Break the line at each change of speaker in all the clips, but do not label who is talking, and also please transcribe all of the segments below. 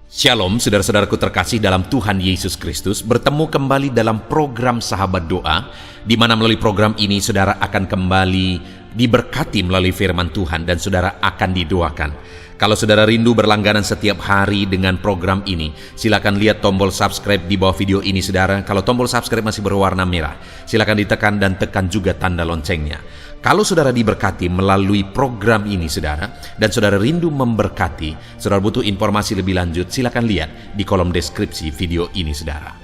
Shalom, saudara-saudaraku terkasih dalam Tuhan Yesus Kristus. Bertemu kembali dalam program Sahabat Doa, di mana melalui program ini saudara akan kembali diberkati melalui firman Tuhan dan saudara akan didoakan. Kalau saudara rindu berlangganan setiap hari dengan program ini, silakan lihat tombol subscribe di bawah video ini saudara. Kalau tombol subscribe masih berwarna merah, silakan ditekan dan tekan juga tanda loncengnya. Kalau saudara diberkati melalui program ini saudara, dan saudara rindu memberkati, saudara butuh informasi lebih lanjut, silakan lihat di kolom deskripsi video ini saudara.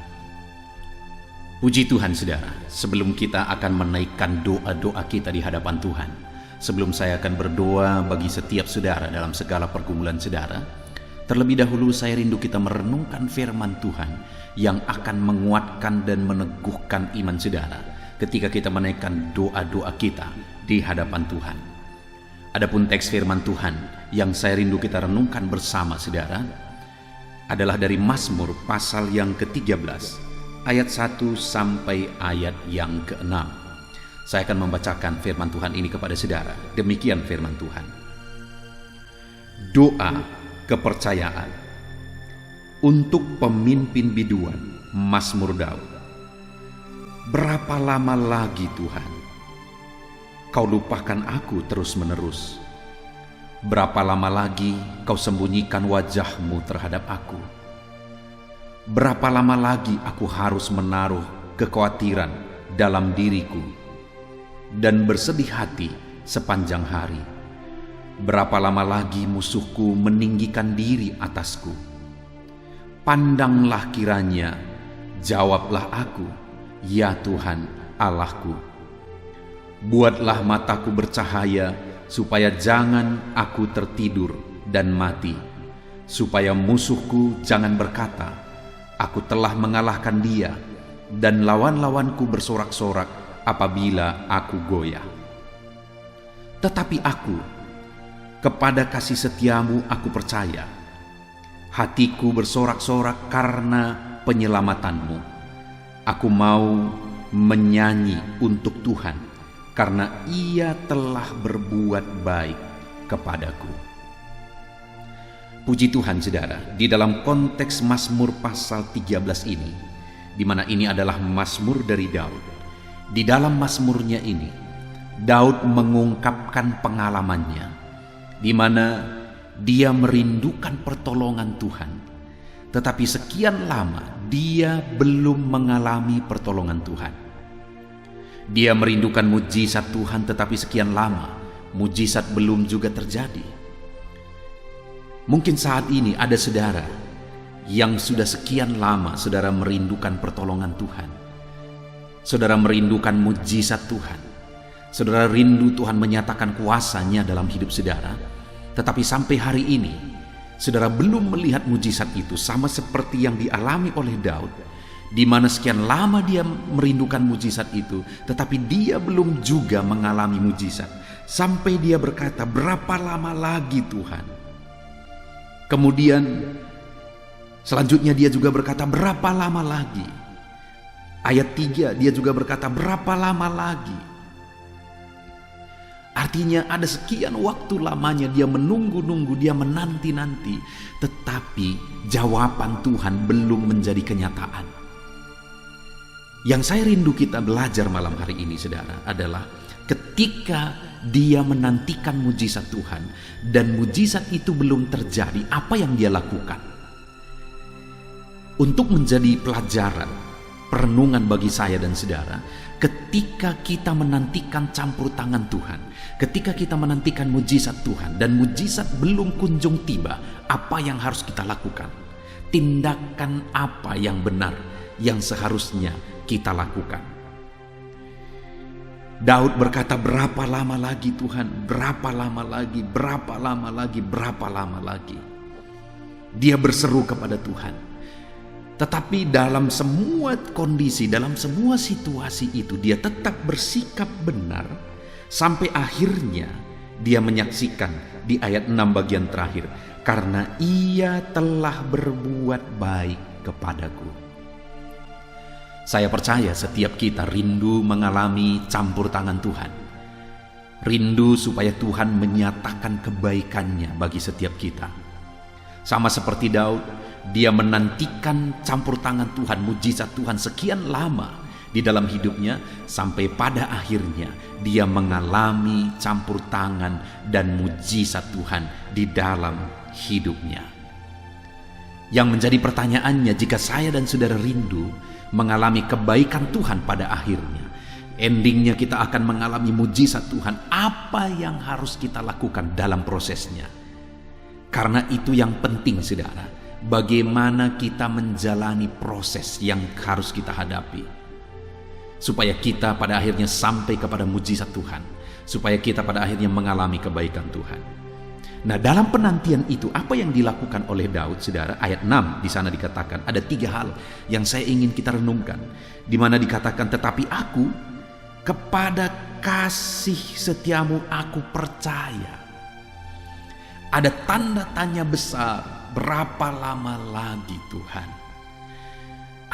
Puji Tuhan saudara, sebelum kita akan menaikkan doa-doa kita di hadapan Tuhan, sebelum saya akan berdoa bagi setiap saudara dalam segala pergumulan saudara, terlebih dahulu saya rindu kita merenungkan firman Tuhan yang akan menguatkan dan meneguhkan iman saudara ketika kita menaikkan doa-doa kita di hadapan Tuhan. Adapun teks firman Tuhan yang saya rindu kita renungkan bersama saudara adalah dari Mazmur pasal yang ke-13 ayat 1 sampai ayat yang ke-6. Saya akan membacakan firman Tuhan ini kepada saudara. Demikian firman Tuhan. Doa kepercayaan untuk pemimpin biduan, Mazmur Daud. Berapa lama lagi Tuhan Kau lupakan aku terus-menerus? Berapa lama lagi Kau sembunyikan wajah-Mu terhadap aku? Berapa lama lagi aku harus menaruh kekhawatiran dalam diriku dan bersedih hati sepanjang hari? Berapa lama lagi musuhku meninggikan diri atasku? Pandanglah kiranya, jawablah aku, ya Tuhan Allahku. Buatlah mataku bercahaya, supaya jangan aku tertidur dan mati, supaya musuhku jangan berkata, aku telah mengalahkan dia, dan lawan-lawanku bersorak-sorak apabila aku goyah. Tetapi aku, kepada kasih setiamu aku percaya. Hatiku bersorak-sorak karena penyelamatanmu. Aku mau menyanyi untuk Tuhan, karena Ia telah berbuat baik kepadaku. Puji Tuhan saudara, di dalam konteks Mazmur pasal 13 ini, di mana ini adalah Mazmur dari Daud. Di dalam Mazmurnya ini, Daud mengungkapkan pengalamannya, di mana dia merindukan pertolongan Tuhan. Tetapi sekian lama dia belum mengalami pertolongan Tuhan. Dia merindukan mujizat Tuhan, tetapi sekian lama mujizat belum juga terjadi. Mungkin saat ini ada saudara yang sudah sekian lama saudara merindukan pertolongan Tuhan. Saudara merindukan mujizat Tuhan. Saudara rindu Tuhan menyatakan kuasa-Nya dalam hidup saudara. Tetapi sampai hari ini saudara belum melihat mujizat itu, sama seperti yang dialami oleh Daud, di mana sekian lama dia merindukan mujizat itu, tetapi dia belum juga mengalami mujizat. Sampai dia berkata, berapa lama lagi Tuhan? Kemudian selanjutnya dia juga berkata, berapa lama lagi? Ayat 3 dia juga berkata, berapa lama lagi? Artinya ada sekian waktu lamanya dia menunggu-nunggu, dia menanti-nanti, tetapi jawaban Tuhan belum menjadi kenyataan. Yang saya rindu kita belajar malam hari ini saudara adalah ketika dia menantikan mujizat Tuhan dan mujizat itu belum terjadi, apa yang dia lakukan? Untuk menjadi pelajaran, perenungan bagi saya dan saudara, ketika kita menantikan campur tangan Tuhan, ketika kita menantikan mujizat Tuhan dan mujizat belum kunjung tiba, apa yang harus kita lakukan? Tindakan apa yang benar yang seharusnya kita lakukan? Daud berkata, berapa lama lagi Tuhan? Berapa lama lagi? Berapa lama lagi? Berapa lama lagi? Dia berseru kepada Tuhan. Tetapi dalam semua kondisi, dalam semua situasi itu, dia tetap bersikap benar sampai akhirnya dia menyaksikan di ayat 6 bagian terakhir, karena Ia telah berbuat baik kepadaku. Saya percaya setiap kita rindu mengalami campur tangan Tuhan. Rindu supaya Tuhan menyatakan kebaikan-Nya bagi setiap kita. Sama seperti Daud, dia menantikan campur tangan Tuhan, mujizat Tuhan sekian lama di dalam hidupnya, sampai pada akhirnya dia mengalami campur tangan dan mujizat Tuhan di dalam hidupnya. Yang menjadi pertanyaannya, jika saya dan saudara rindu mengalami kebaikan Tuhan pada akhirnya, endingnya kita akan mengalami mujizat Tuhan, apa yang harus kita lakukan dalam prosesnya? Karena itu yang penting, saudara, bagaimana kita menjalani proses yang harus kita hadapi, supaya kita pada akhirnya sampai kepada mujizat Tuhan, supaya kita pada akhirnya mengalami kebaikan Tuhan. Nah, dalam penantian itu apa yang dilakukan oleh Daud, saudara? Ayat 6 di sana dikatakan ada 3 hal yang saya ingin kita renungkan, di mana dikatakan, tetapi aku kepada kasih setiamu aku percaya. Ada tanda tanya besar, berapa lama lagi Tuhan?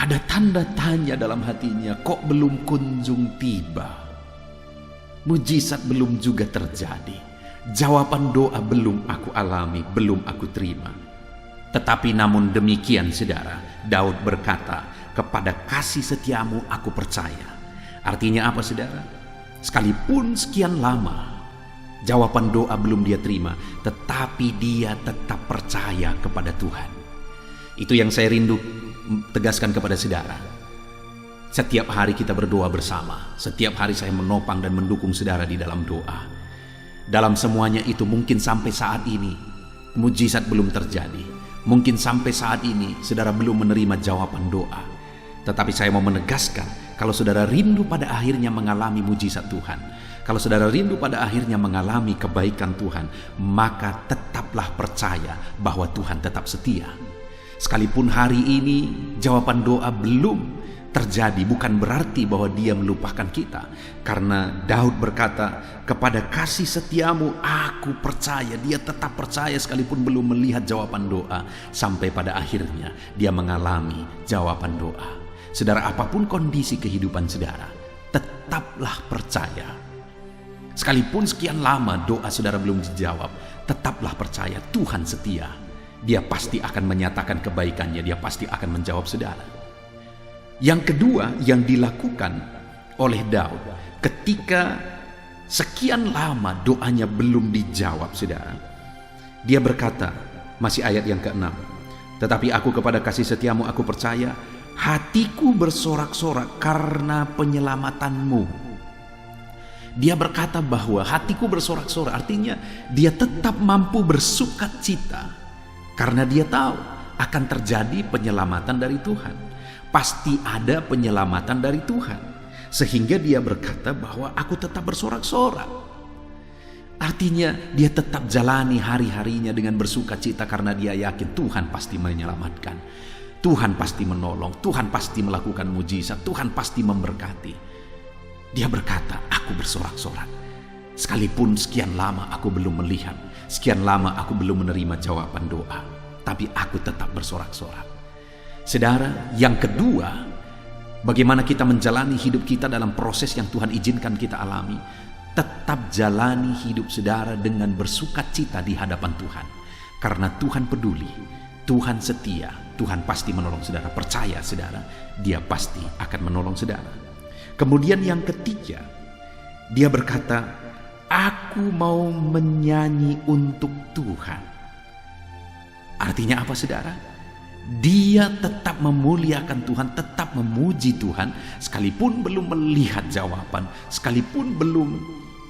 Ada tanda tanya dalam hatinya, kok belum kunjung tiba? Mujizat belum juga terjadi. Jawaban doa belum aku alami, belum aku terima. Tetapi namun demikian, saudara, Daud berkata, kepada kasih setiamu aku percaya. Artinya apa, saudara? Sekalipun sekian lama jawaban doa belum dia terima, tetapi dia tetap percaya kepada Tuhan. Itu yang saya rindu tegaskan kepada saudara. Setiap hari kita berdoa bersama. Setiap hari saya menopang dan mendukung saudara di dalam doa. Dalam semuanya itu, mungkin sampai saat ini mujizat belum terjadi. Mungkin sampai saat ini saudara belum menerima jawaban doa. Tetapi saya mau menegaskan, kalau saudara rindu pada akhirnya mengalami mujizat Tuhan, kalau saudara rindu pada akhirnya mengalami kebaikan Tuhan, maka tetaplah percaya bahwa Tuhan tetap setia. Sekalipun hari ini jawaban doa belum terjadi, bukan berarti bahwa dia melupakan kita. Karena Daud berkata, kepada kasih setiamu aku percaya. Dia tetap percaya sekalipun belum melihat jawaban doa, sampai pada akhirnya dia mengalami jawaban doa. Saudara, apapun kondisi kehidupan saudara, tetaplah percaya. Sekalipun sekian lama doa saudara belum dijawab, tetaplah percaya Tuhan setia. Dia pasti akan menyatakan kebaikannya, dia pasti akan menjawab saudara. Yang kedua yang dilakukan oleh Daud ketika sekian lama doanya belum dijawab, saudara, dia berkata, masih ayat yang ke-6, tetapi aku kepada kasih setiamu aku percaya, hatiku bersorak-sorak karena penyelamatanmu. Dia berkata bahwa hatiku bersorak-sorak, artinya dia tetap mampu bersukacita karena dia tahu akan terjadi penyelamatan dari Tuhan. Pasti ada penyelamatan dari Tuhan. Sehingga dia berkata bahwa aku tetap bersorak-sorak. Artinya dia tetap jalani hari-harinya dengan bersukacita karena dia yakin Tuhan pasti menyelamatkan. Tuhan pasti menolong, Tuhan pasti melakukan mujizat, Tuhan pasti memberkati. Dia berkata, aku bersorak-sorak. Sekalipun sekian lama aku belum melihat, sekian lama aku belum menerima jawaban doa, tapi aku tetap bersorak-sorak. Saudara, yang kedua, bagaimana kita menjalani hidup kita dalam proses yang Tuhan izinkan kita alami. Tetap jalani hidup saudara dengan bersukacita di hadapan Tuhan. Karena Tuhan peduli, Tuhan setia, Tuhan pasti menolong saudara. Percaya saudara, dia pasti akan menolong saudara. Kemudian yang ketiga, dia berkata, aku mau menyanyi untuk Tuhan. Artinya apa saudara? Dia tetap memuliakan Tuhan, tetap memuji Tuhan, sekalipun belum melihat jawaban, sekalipun belum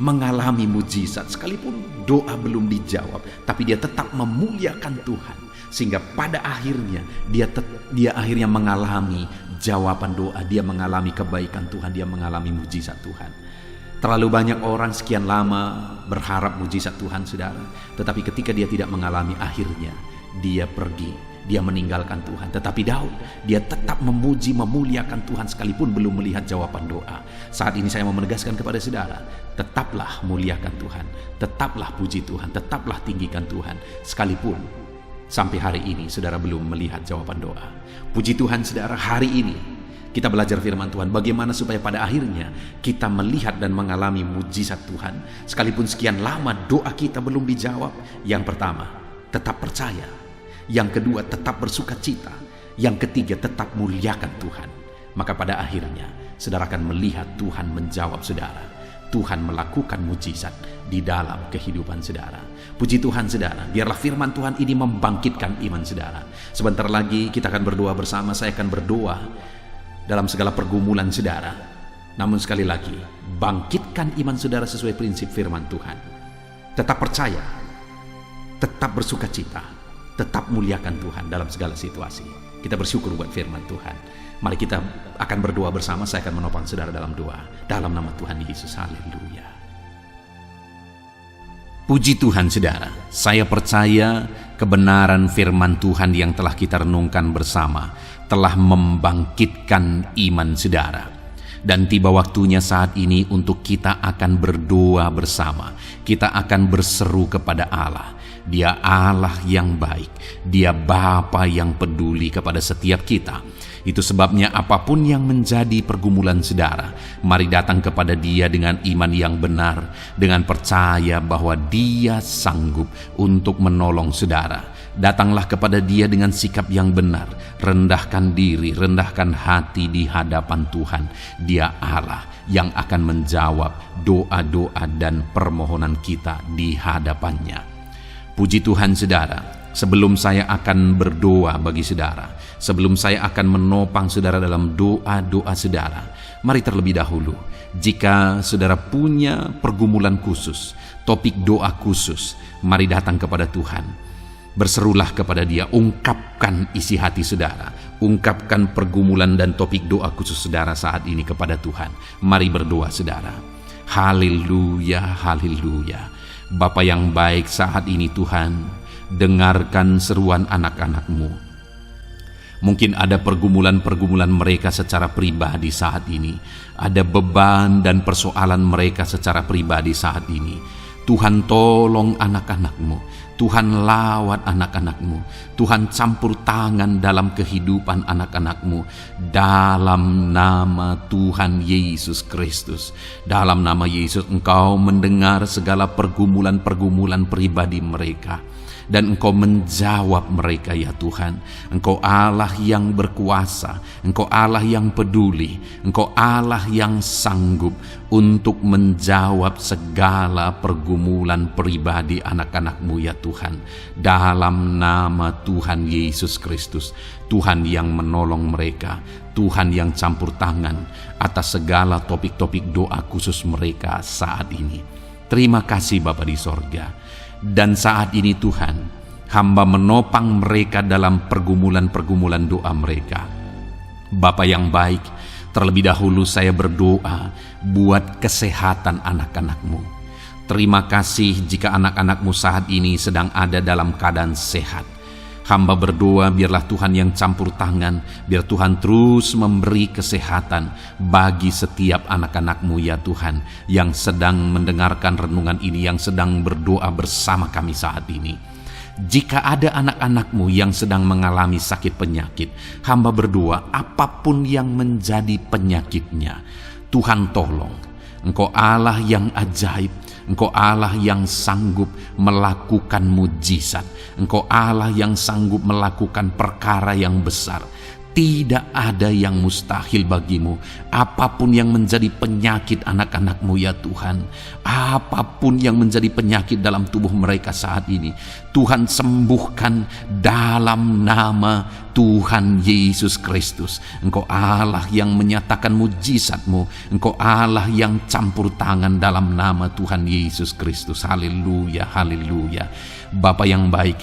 mengalami mujizat, sekalipun doa belum dijawab, tapi dia tetap memuliakan Tuhan. Sehingga pada akhirnya dia akhirnya mengalami jawaban doa, dia mengalami kebaikan Tuhan, dia mengalami mujizat Tuhan. Terlalu banyak orang sekian lama berharap mujizat Tuhan saudara, tetapi ketika dia tidak mengalami, akhirnya dia pergi, dia meninggalkan Tuhan. Tetapi Daud, dia tetap memuji, memuliakan Tuhan sekalipun belum melihat jawaban doa. Saat ini saya mau menegaskan kepada saudara, tetaplah muliakan Tuhan, tetaplah puji Tuhan, tetaplah tinggikan Tuhan, sekalipun sampai hari ini saudara belum melihat jawaban doa. Puji Tuhan saudara, hari ini kita belajar firman Tuhan, bagaimana supaya pada akhirnya kita melihat dan mengalami mujizat Tuhan. Sekalipun sekian lama doa kita belum dijawab, yang pertama, tetap percaya. Yang kedua, tetap bersukacita. Yang ketiga, tetap muliakan Tuhan. Maka pada akhirnya, saudara akan melihat Tuhan menjawab saudara. Tuhan melakukan mujizat di dalam kehidupan saudara. Puji Tuhan saudara, biarlah firman Tuhan ini membangkitkan iman saudara. Sebentar lagi kita akan berdoa bersama. Saya akan berdoa dalam segala pergumulan saudara. Namun sekali lagi, bangkitkan iman saudara sesuai prinsip firman Tuhan. Tetap percaya, tetap bersukacita, tetap muliakan Tuhan dalam segala situasi. Kita bersyukur buat firman Tuhan. Mari kita akan berdoa bersama. Saya akan menopang saudara dalam doa. Dalam nama Tuhan Yesus, haleluya. Puji Tuhan saudara, saya percaya kebenaran firman Tuhan yang telah kita renungkan bersama telah membangkitkan iman saudara. Dan tiba waktunya saat ini untuk kita akan berdoa bersama. Kita akan berseru kepada Allah. Dia Allah yang baik. Dia Bapa yang peduli kepada setiap kita. Itu sebabnya apapun yang menjadi pergumulan saudara, mari datang kepada Dia dengan iman yang benar, dengan percaya bahwa Dia sanggup untuk menolong saudara. Datanglah kepada Dia dengan sikap yang benar, rendahkan diri, rendahkan hati di hadapan Tuhan. Dia Allah yang akan menjawab doa-doa dan permohonan kita di hadapannya. Puji Tuhan saudara. Sebelum saya akan berdoa bagi saudara, sebelum saya akan menopang saudara dalam doa-doa saudara, mari terlebih dahulu, jika saudara punya pergumulan khusus, topik doa khusus, mari datang kepada Tuhan. Berserulah kepada Dia, ungkapkan isi hati saudara, ungkapkan pergumulan dan topik doa khusus saudara saat ini kepada Tuhan. Mari berdoa saudara. Haleluya, haleluya. Bapa yang baik, saat ini Tuhan, dengarkan seruan anak-anak-Mu. Mungkin ada pergumulan-pergumulan mereka secara pribadi saat ini. Ada beban dan persoalan mereka secara pribadi saat ini. Tuhan tolong anak-anak-Mu. Tuhan lawat anak-anak-Mu. Tuhan campur tangan dalam kehidupan anak-anak-Mu. Dalam nama Tuhan Yesus Kristus. Dalam nama Yesus, Engkau mendengar segala pergumulan-pergumulan pribadi mereka. Dan Engkau menjawab mereka ya Tuhan. Engkau Allah yang berkuasa, Engkau Allah yang peduli, Engkau Allah yang sanggup untuk menjawab segala pergumulan pribadi anak-anak-Mu ya Tuhan. Dalam nama Tuhan Yesus Kristus, Tuhan yang menolong mereka, Tuhan yang campur tangan atas segala topik-topik doa khusus mereka saat ini. Terima kasih Bapa di sorga. Dan saat ini Tuhan, hamba menopang mereka dalam pergumulan-pergumulan doa mereka. Bapa yang baik, terlebih dahulu saya berdoa buat kesehatan anak-anak-Mu. Terima kasih jika anak-anak-Mu saat ini sedang ada dalam keadaan sehat. Hamba berdoa biarlah Tuhan yang campur tangan, biar Tuhan terus memberi kesehatan bagi setiap anak-anak-Mu ya Tuhan, yang sedang mendengarkan renungan ini, yang sedang berdoa bersama kami saat ini. Jika ada anak-anak-Mu yang sedang mengalami sakit penyakit, hamba berdoa apapun yang menjadi penyakitnya, Tuhan tolong. Engkau Allah yang ajaib, Engkau Allah yang sanggup melakukan mujizat. Engkau Allah yang sanggup melakukan perkara yang besar. Tidak ada yang mustahil bagimu. Apapun yang menjadi penyakit anak-anak-Mu ya Tuhan, apapun yang menjadi penyakit dalam tubuh mereka saat ini, Tuhan sembuhkan dalam nama Tuhan Yesus Kristus. Engkau Allah yang menyatakan mujizat-Mu. Engkau Allah yang campur tangan dalam nama Tuhan Yesus Kristus. Haleluya, haleluya. Bapa yang baik,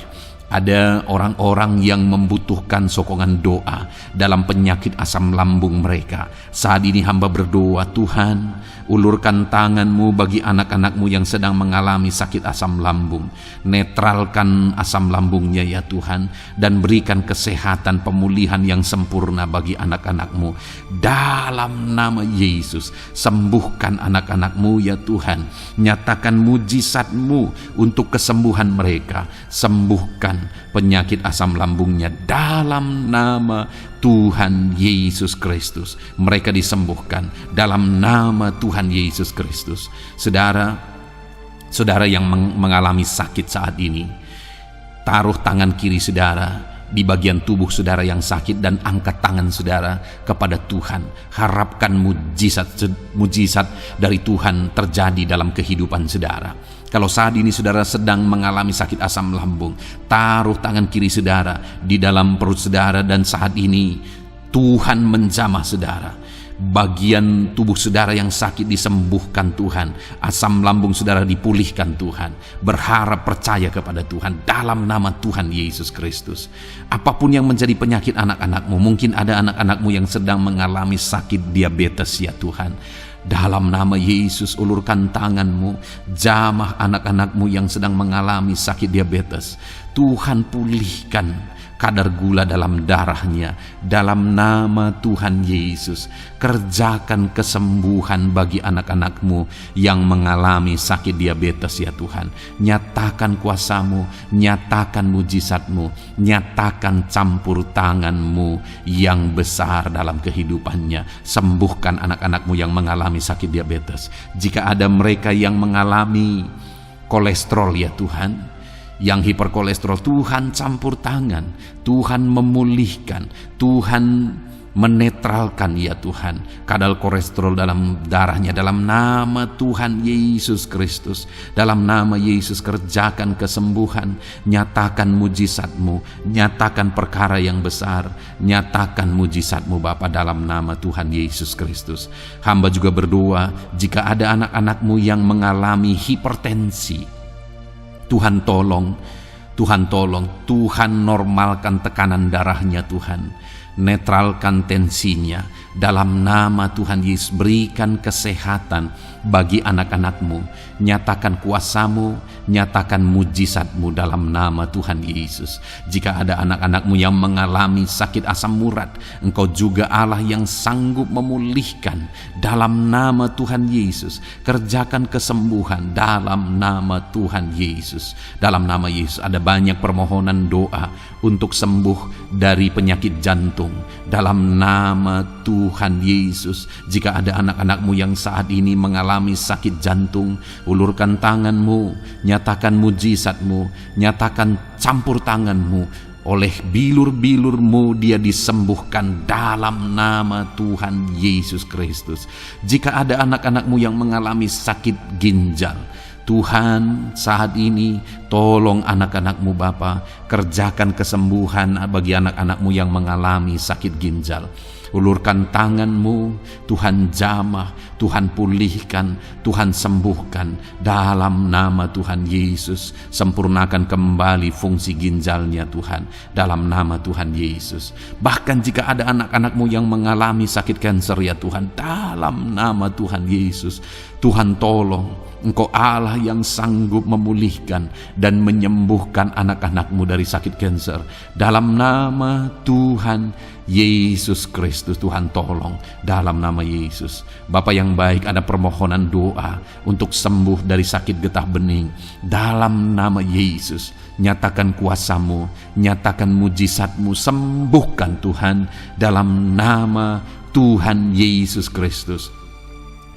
ada orang-orang yang membutuhkan sokongan doa dalam penyakit asam lambung mereka. Saat ini hamba berdoa, Tuhan, ulurkan tangan-Mu bagi anak-anak-Mu yang sedang mengalami sakit asam lambung. Netralkan asam lambungnya ya Tuhan, dan berikan kesehatan pemulihan yang sempurna bagi anak-anak-Mu. Dalam nama Yesus, sembuhkan anak-anak-Mu ya Tuhan. Nyatakan mujizat-Mu untuk kesembuhan mereka. Sembuhkan penyakit asam lambungnya dalam nama Tuhan Yesus Kristus. Mereka disembuhkan dalam nama Tuhan Yesus Kristus. Saudara yang mengalami sakit saat ini, Taruh tangan kiri saudara di bagian tubuh saudara yang sakit dan angkat tangan saudara kepada Tuhan. Harapkan mujizat dari Tuhan terjadi dalam kehidupan saudara. Kalau saat ini saudara sedang mengalami sakit asam lambung, taruh tangan kiri saudara di dalam perut saudara dan saat ini Tuhan menjamah saudara. Bagian tubuh saudara yang sakit disembuhkan Tuhan, asam lambung saudara dipulihkan Tuhan. Berharap, percaya kepada Tuhan dalam nama Tuhan Yesus Kristus. Apapun yang menjadi penyakit anak-anakmu, mungkin ada anak-anakmu yang sedang mengalami sakit diabetes ya Tuhan. Dalam nama Yesus ulurkan tanganmu, jamah anak-anakmu yang sedang mengalami sakit diabetes. Tuhan pulihkan kadar gula dalam darahnya. Dalam nama Tuhan Yesus, kerjakan kesembuhan bagi anak-anakmu yang mengalami sakit diabetes ya Tuhan. Nyatakan kuasamu, nyatakan mujizatmu, nyatakan campur tanganmu yang besar dalam kehidupannya. Sembuhkan anak-anakmu yang mengalami sakit diabetes. Jika ada mereka yang mengalami kolesterol ya Tuhan, yang hiperkolesterol, Tuhan campur tangan, Tuhan memulihkan, Tuhan menetralkan ya Tuhan kadar kolesterol dalam darahnya. Dalam nama Tuhan Yesus Kristus, dalam nama Yesus kerjakan kesembuhan, nyatakan mujizatmu, nyatakan perkara yang besar, nyatakan mujizatmu Bapa dalam nama Tuhan Yesus Kristus. Hamba juga berdoa jika ada anak-anakmu yang mengalami hipertensi, Tuhan tolong, Tuhan normalkan tekanan darahnya Tuhan, netralkan tensinya. Dalam nama Tuhan Yesus berikan kesehatan bagi anak-anakmu. Nyatakan kuasamu, nyatakan mujizatmu dalam nama Tuhan Yesus. Jika ada anak-anakmu yang mengalami sakit asam urat, Engkau juga Allah yang sanggup memulihkan. Dalam nama Tuhan Yesus, kerjakan kesembuhan dalam nama Tuhan Yesus. Dalam nama Yesus ada banyak permohonan doa untuk sembuh dari penyakit jantung. Dalam nama Tuhan Yesus, jika ada anak-anakmu yang saat ini mengalami sakit jantung, ulurkan tanganmu, nyatakan mujizatmu, nyatakan campur tanganmu. Oleh bilur-bilurmu dia disembuhkan dalam nama Tuhan Yesus Kristus. Jika ada anak-anakmu yang mengalami sakit ginjal, Tuhan saat ini tolong anak-anakmu Bapa, kerjakan kesembuhan bagi anak-anakmu yang mengalami sakit ginjal. Ulurkan tanganmu, Tuhan jamah, Tuhan pulihkan, Tuhan sembuhkan dalam nama Tuhan Yesus. Sempurnakan kembali fungsi ginjalnya Tuhan dalam nama Tuhan Yesus. Bahkan jika ada anak-anakmu yang mengalami sakit kanker ya Tuhan, dalam nama Tuhan Yesus, Tuhan tolong. Engkau Allah yang sanggup memulihkan dan menyembuhkan anak-anakmu dari sakit kanker. Dalam nama Tuhan Yesus Kristus, Tuhan tolong dalam nama Yesus. Bapa yang baik, ada permohonan doa untuk sembuh dari sakit getah bening. Dalam nama Yesus, nyatakan kuasamu, nyatakan mujizatmu, sembuhkan Tuhan dalam nama Tuhan Yesus Kristus.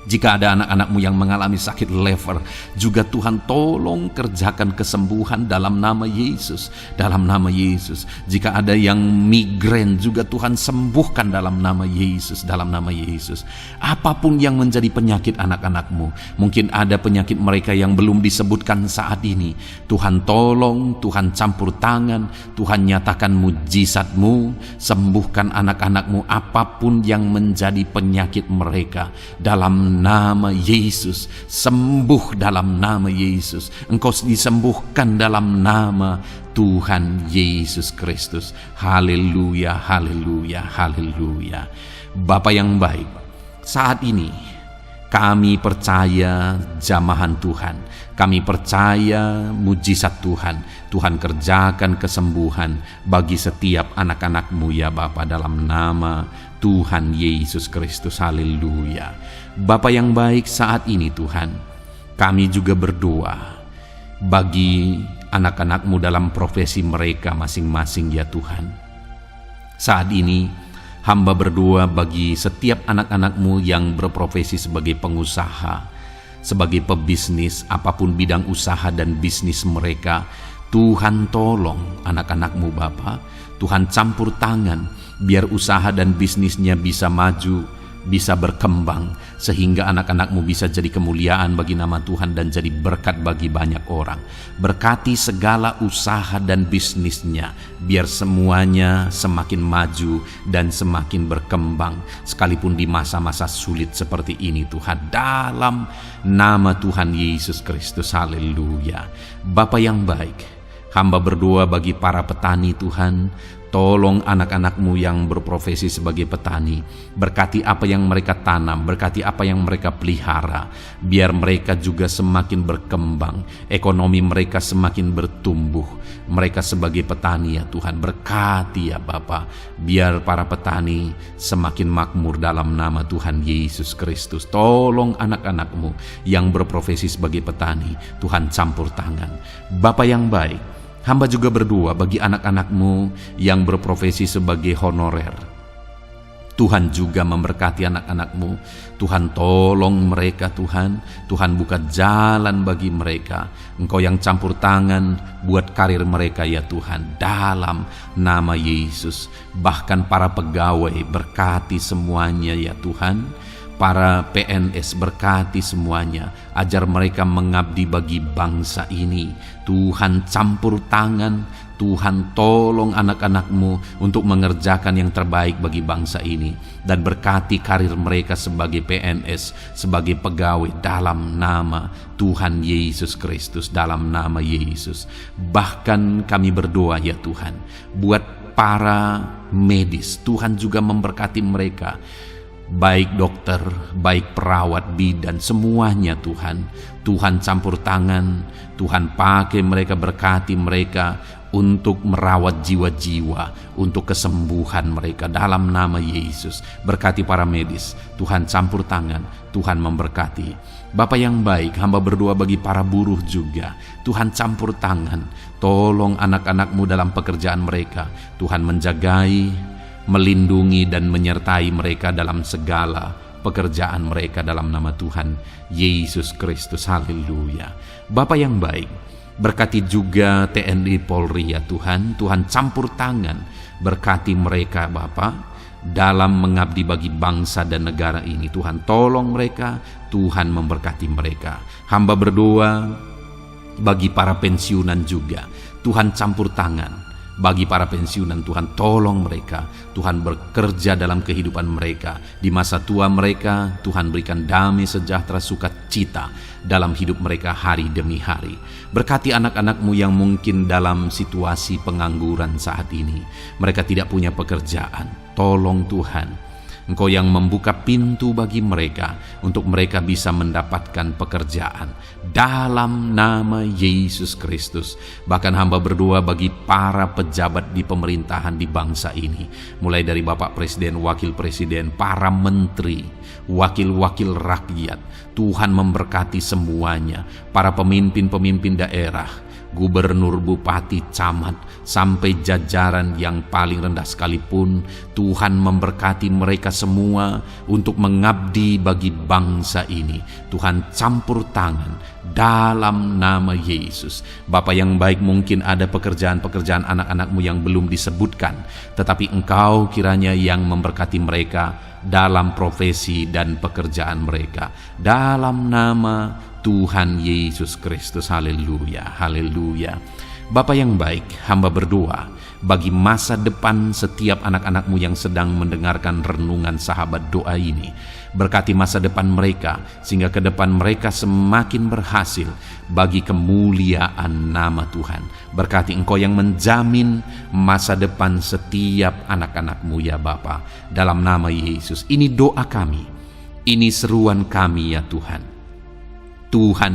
Jika ada anak-anakmu yang mengalami sakit lever, juga Tuhan tolong kerjakan kesembuhan dalam nama Yesus. Dalam nama Yesus. Jika ada yang migrain, juga Tuhan sembuhkan dalam nama Yesus. Dalam nama Yesus. Apapun yang menjadi penyakit anak-anakmu, mungkin ada penyakit mereka yang belum disebutkan saat ini, Tuhan tolong, Tuhan campur tangan, Tuhan nyatakan mujizatmu, sembuhkan anak-anakmu apapun yang menjadi penyakit mereka. Dalam nama Yesus, sembuh dalam nama Yesus. Engkau disembuhkan dalam nama Tuhan Yesus Kristus. Haleluya, haleluya, haleluya. Bapa yang baik, saat ini kami percaya jamahan Tuhan, kami percaya mujizat Tuhan. Tuhan kerjakan kesembuhan bagi setiap anak-anakmu ya Bapa, dalam nama Tuhan Yesus Kristus. Haleluya. Bapa yang baik, saat ini Tuhan, kami juga berdoa bagi anak-anakmu dalam profesi mereka masing-masing ya Tuhan. Saat ini hamba berdoa bagi setiap anak-anakmu yang berprofesi sebagai pengusaha, sebagai pebisnis, apapun bidang usaha dan bisnis mereka. Tuhan tolong anak-anak-Mu Bapa, Tuhan campur tangan biar usaha dan bisnisnya bisa maju, bisa berkembang, sehingga anak-anak-Mu bisa jadi kemuliaan bagi nama Tuhan dan jadi berkat bagi banyak orang. Berkati segala usaha dan bisnisnya, biar semuanya semakin maju dan semakin berkembang, sekalipun di masa-masa sulit seperti ini Tuhan, dalam nama Tuhan Yesus Kristus. Haleluya. Bapa yang baik, hamba berdoa bagi para petani Tuhan. Tolong anak-anak-Mu yang berprofesi sebagai petani, berkati apa yang mereka tanam, berkati apa yang mereka pelihara, biar mereka juga semakin berkembang, ekonomi mereka semakin bertumbuh. Mereka sebagai petani ya Tuhan, berkati ya Bapa, biar para petani semakin makmur dalam nama Tuhan Yesus Kristus. Tolong anak-anak-Mu yang berprofesi sebagai petani, Tuhan campur tangan. Bapa yang baik, hamba juga berdoa bagi anak-anak-Mu yang berprofesi sebagai honorer. Tuhan juga memberkati anak-anak-Mu. Tuhan tolong mereka Tuhan. Tuhan buka jalan bagi mereka. Engkau yang campur tangan buat karir mereka ya Tuhan, dalam nama Yesus. Bahkan para pegawai berkati semuanya ya Tuhan. Para PNS berkati semuanya, ajar mereka mengabdi bagi bangsa ini. Tuhan campur tangan, Tuhan tolong anak-anak-Mu untuk mengerjakan yang terbaik bagi bangsa ini. Dan berkati karir mereka sebagai PNS, sebagai pegawai dalam nama Tuhan Yesus Kristus, dalam nama Yesus. Bahkan kami berdoa ya Tuhan, buat para medis, Tuhan juga memberkati mereka. Baik dokter, baik perawat, bidan, semuanya Tuhan. Tuhan campur tangan, Tuhan pakai mereka, berkati mereka untuk merawat jiwa-jiwa, untuk kesembuhan mereka dalam nama Yesus. Berkati para medis, Tuhan campur tangan, Tuhan memberkati. Bapa yang baik, hamba berdoa bagi para buruh juga. Tuhan campur tangan, tolong anak-anak-Mu dalam pekerjaan mereka. Tuhan menjagai, melindungi dan menyertai mereka dalam segala pekerjaan mereka dalam nama Tuhan Yesus Kristus. Haleluya. Bapa yang baik, berkati juga TNI Polri ya Tuhan. Tuhan campur tangan, berkati mereka Bapa dalam mengabdi bagi bangsa dan negara ini. Tuhan tolong mereka, Tuhan memberkati mereka. Hamba berdoa bagi para pensiunan juga. Tuhan campur tangan bagi para pensiunan, Tuhan tolong mereka. Tuhan bekerja dalam kehidupan mereka. Di masa tua mereka, Tuhan berikan damai sejahtera sukacita dalam hidup mereka hari demi hari. Berkati anak-anak-Mu yang mungkin dalam situasi pengangguran saat ini. Mereka tidak punya pekerjaan. Tolong Tuhan, Engkau yang membuka pintu bagi mereka untuk mereka bisa mendapatkan pekerjaan dalam nama Yesus Kristus. Bahkan hamba berdoa bagi para pejabat di pemerintahan di bangsa ini, mulai dari Bapak Presiden, Wakil Presiden, para menteri, wakil-wakil rakyat. Tuhan memberkati semuanya, para pemimpin-pemimpin daerah, gubernur, bupati, camat, sampai jajaran yang paling rendah sekalipun. Tuhan memberkati mereka semua untuk mengabdi bagi bangsa ini. Tuhan campur tangan dalam nama Yesus. Bapa yang baik, mungkin ada pekerjaan-pekerjaan anak-anak-Mu yang belum disebutkan, tetapi Engkau kiranya yang memberkati mereka dalam profesi dan pekerjaan mereka, dalam nama Tuhan Yesus Kristus. Haleluya, haleluya. Bapa yang baik, hamba berdoa bagi masa depan setiap anak-anak-Mu yang sedang mendengarkan renungan sahabat doa ini. Berkati masa depan mereka, sehingga ke depan mereka semakin berhasil bagi kemuliaan nama Tuhan. Berkati Engkau yang menjamin masa depan setiap anak-anak-Mu ya Bapa, dalam nama Yesus. Ini doa kami, ini seruan kami ya Tuhan. Tuhan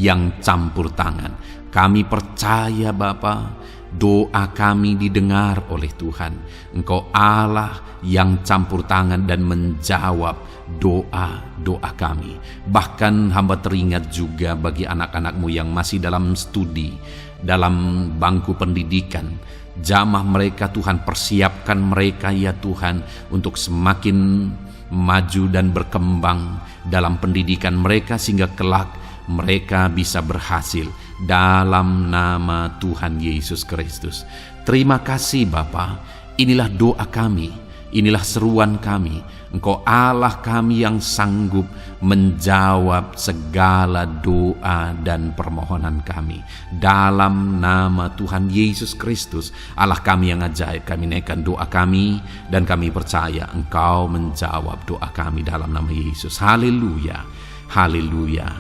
yang campur tangan. Kami percaya Bapa, doa kami didengar oleh Tuhan. Engkau Allah yang campur tangan dan menjawab doa-doa kami. Bahkan hamba teringat juga bagi anak-anak-Mu yang masih dalam studi, dalam bangku pendidikan. Jamah mereka Tuhan, persiapkan mereka ya Tuhan untuk semakin maju dan berkembang dalam pendidikan mereka, sehingga kelak mereka bisa berhasil dalam nama Tuhan Yesus Kristus. Terima kasih Bapa, inilah doa kami, inilah seruan kami. Engkau Allah kami yang sanggup menjawab segala doa dan permohonan kami. Dalam nama Tuhan Yesus Kristus, Allah kami yang ajaib, kami naikkan doa kami dan kami percaya Engkau menjawab doa kami dalam nama Yesus. Haleluya, haleluya,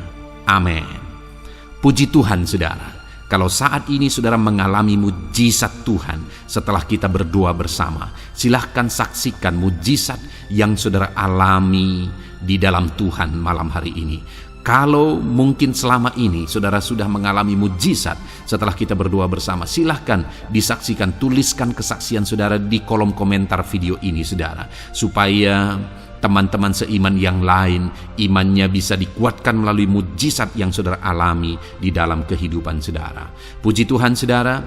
amin. Puji Tuhan saudara. Kalau saat ini saudara mengalami mujizat Tuhan setelah kita berdoa bersama, silahkan saksikan mujizat yang saudara alami di dalam Tuhan malam hari ini. Kalau mungkin selama ini saudara sudah mengalami mujizat setelah kita berdoa bersama, silahkan disaksikan, tuliskan kesaksian saudara di kolom komentar video ini saudara, supaya teman-teman seiman yang lain imannya bisa dikuatkan melalui mujizat yang saudara alami di dalam kehidupan saudara. Puji Tuhan saudara,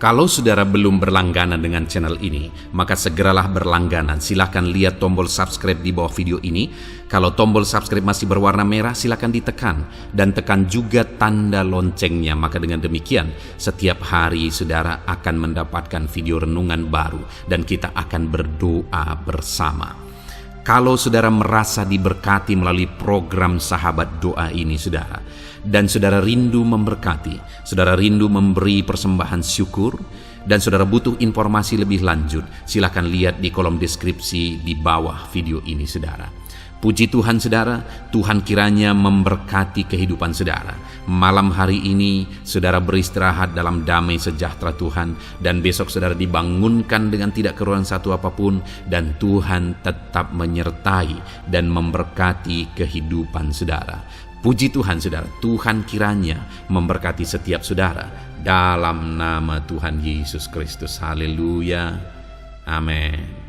kalau saudara belum berlangganan dengan channel ini, maka segeralah berlangganan. Silahkan lihat tombol subscribe di bawah video ini. Kalau tombol subscribe masih berwarna merah, silahkan ditekan dan tekan juga tanda loncengnya. Maka dengan demikian setiap hari saudara akan mendapatkan video renungan baru dan kita akan berdoa bersama. Kalau saudara merasa diberkati melalui program Sahabat Doa ini saudara, dan saudara rindu memberkati, saudara rindu memberi persembahan syukur, dan saudara butuh informasi lebih lanjut, silakan lihat di kolom deskripsi di bawah video ini saudara. Puji Tuhan saudara, Tuhan kiranya memberkati kehidupan saudara. Malam hari ini saudara beristirahat dalam damai sejahtera Tuhan, dan besok saudara dibangunkan dengan tidak kekurangan satu apapun, dan Tuhan tetap menyertai dan memberkati kehidupan saudara. Puji Tuhan saudara, Tuhan kiranya memberkati setiap saudara dalam nama Tuhan Yesus Kristus. Haleluya, amin.